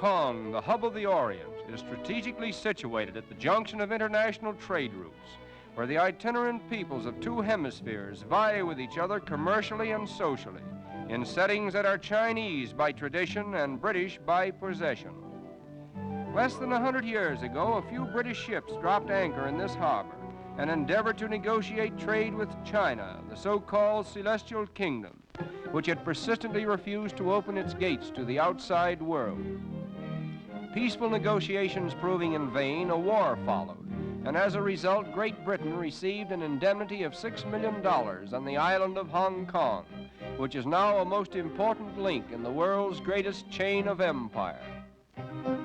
Kong, the hub of the Orient, is strategically situated at the junction of international trade routes, where the itinerant peoples of two hemispheres vie with each other commercially and socially, in settings that are Chinese by tradition and British by possession. Less than 100 years ago, a few British ships dropped anchor in this harbor and endeavored to negotiate trade with China, the so-called Celestial Kingdom, which had persistently refused to open its gates to the outside world. Peaceful negotiations proving in vain, a war followed, and as a result, Great Britain received an indemnity of $6 million on the island of Hong Kong, which is now a most important link in the world's greatest chain of empire.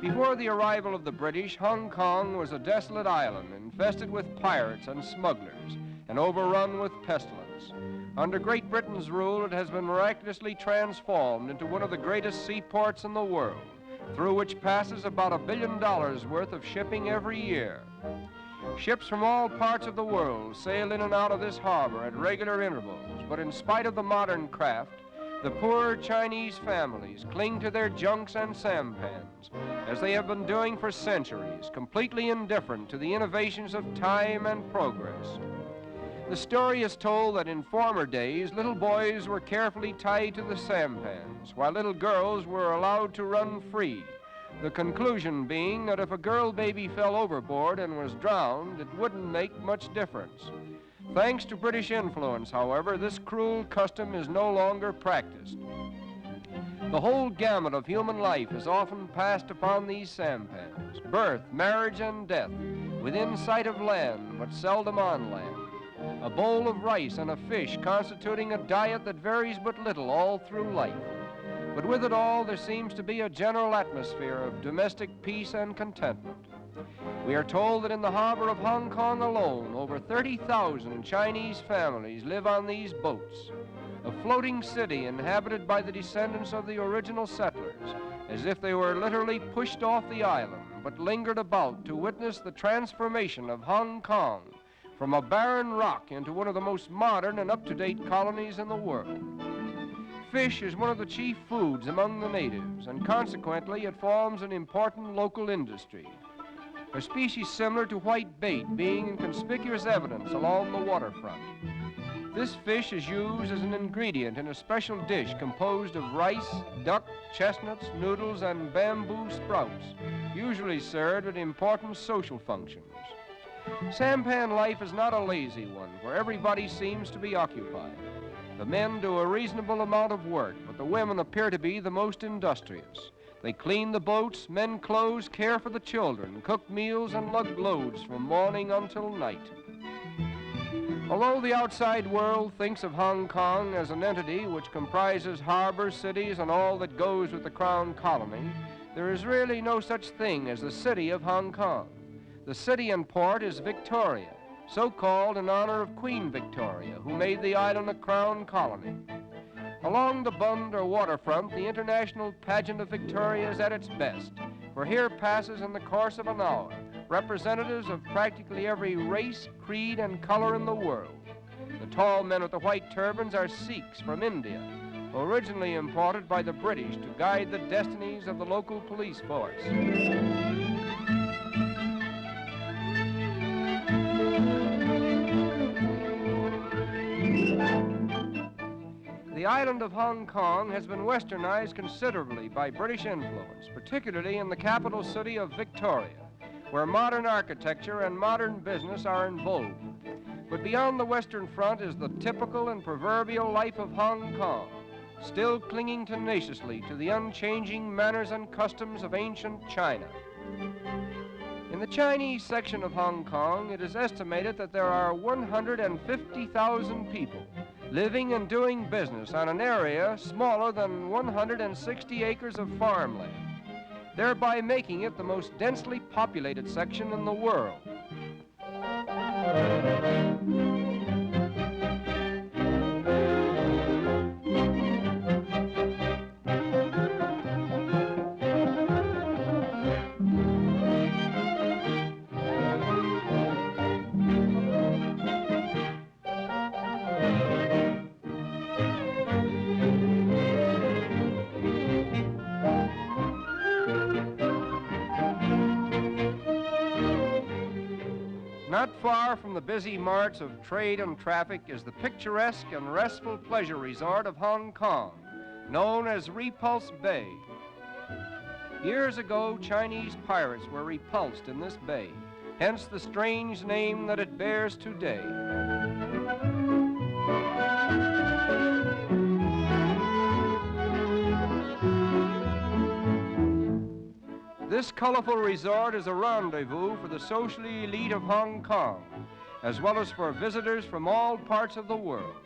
Before the arrival of the British, Hong Kong was a desolate island infested with pirates and smugglers and overrun with pestilence. Under Great Britain's rule, it has been miraculously transformed into one of the greatest seaports in the world, through which passes about $1 billion worth of shipping every year. Ships from all parts of the world sail in and out of this harbor at regular intervals, but in spite of the modern craft, the poor Chinese families cling to their junks and sampans, as they have been doing for centuries, completely indifferent to the innovations of time and progress. The story is told that in former days, little boys were carefully tied to the sampans, while little girls were allowed to run free, the conclusion being that if a girl baby fell overboard and was drowned, it wouldn't make much difference. Thanks to British influence, however, this cruel custom is no longer practiced. The whole gamut of human life is often passed upon these sampans: birth, marriage, and death, within sight of land, but seldom on land. A bowl of rice and a fish constituting a diet that varies but little all through life. But with it all, there seems to be a general atmosphere of domestic peace and contentment. We are told that in the harbor of Hong Kong alone, over 30,000 Chinese families live on these boats, a floating city inhabited by the descendants of the original settlers, as if they were literally pushed off the island, but lingered about to witness the transformation of Hong Kong from a barren rock into one of the most modern and up-to-date colonies in the world. Fish is one of the chief foods among the natives, and consequently it forms an important local industry. A species similar to white bait being in conspicuous evidence along the waterfront. This fish is used as an ingredient in a special dish composed of rice, duck, chestnuts, noodles, and bamboo sprouts, usually served at important social functions. Sampan life is not a lazy one, for everybody seems to be occupied. The men do a reasonable amount of work, but the women appear to be the most industrious. They clean the boats, mend clothes, care for the children, cook meals, and lug loads from morning until night. Although the outside world thinks of Hong Kong as an entity which comprises harbors, cities, and all that goes with the Crown Colony, there is really no such thing as the city of Hong Kong. The city and port is Victoria, so called in honor of Queen Victoria, who made the island a Crown Colony. Along the Bund or waterfront, the international pageant of Victoria is at its best, for here passes in the course of an hour representatives of practically every race, creed, and color in the world. The tall men with the white turbans are Sikhs from India, originally imported by the British to guide the destinies of the local police force. The island of Hong Kong has been westernized considerably by British influence, particularly in the capital city of Victoria, where modern architecture and modern business are in vogue. But beyond the western front is the typical and proverbial life of Hong Kong, still clinging tenaciously to the unchanging manners and customs of ancient China. In the Chinese section of Hong Kong, it is estimated that there are 150,000 people living and doing business on an area smaller than 160 acres of farmland, thereby making it the most densely populated section in the world. Not far from the busy marts of trade and traffic is the picturesque and restful pleasure resort of Hong Kong, known as Repulse Bay. Years ago, Chinese pirates were repulsed in this bay, hence the strange name that it bears today. This colorful resort is a rendezvous for the socially elite of Hong Kong, as well as for visitors from all parts of the world.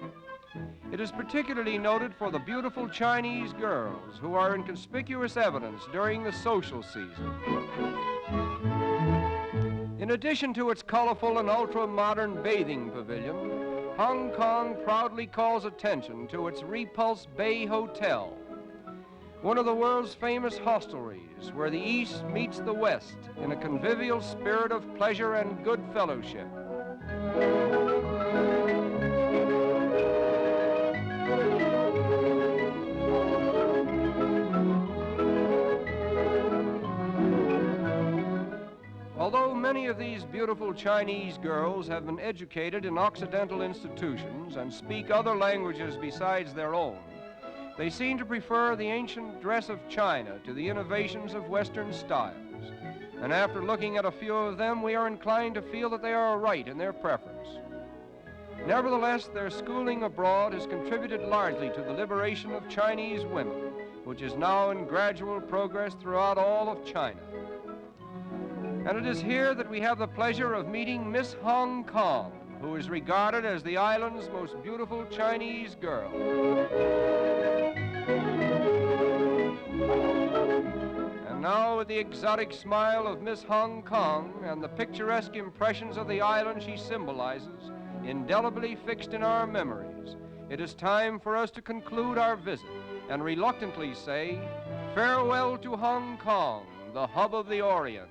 It is particularly noted for the beautiful Chinese girls who are in conspicuous evidence during the social season. In addition to its colorful and ultra-modern bathing pavilion, Hong Kong proudly calls attention to its Repulse Bay Hotel, one of the world's famous hostelries where the East meets the West in a convivial spirit of pleasure and good fellowship. Although many of these beautiful Chinese girls have been educated in Occidental institutions and speak other languages besides their own, they seem to prefer the ancient dress of China to the innovations of Western styles. And after looking at a few of them, we are inclined to feel that they are right in their preference. Nevertheless, their schooling abroad has contributed largely to the liberation of Chinese women, which is now in gradual progress throughout all of China. And it is here that we have the pleasure of meeting Miss Hong Kong, who is regarded as the island's most beautiful Chinese girl. And now, with the exotic smile of Miss Hong Kong and the picturesque impressions of the island she symbolizes, indelibly fixed in our memories, it is time for us to conclude our visit and reluctantly say, farewell to Hong Kong, the hub of the Orient.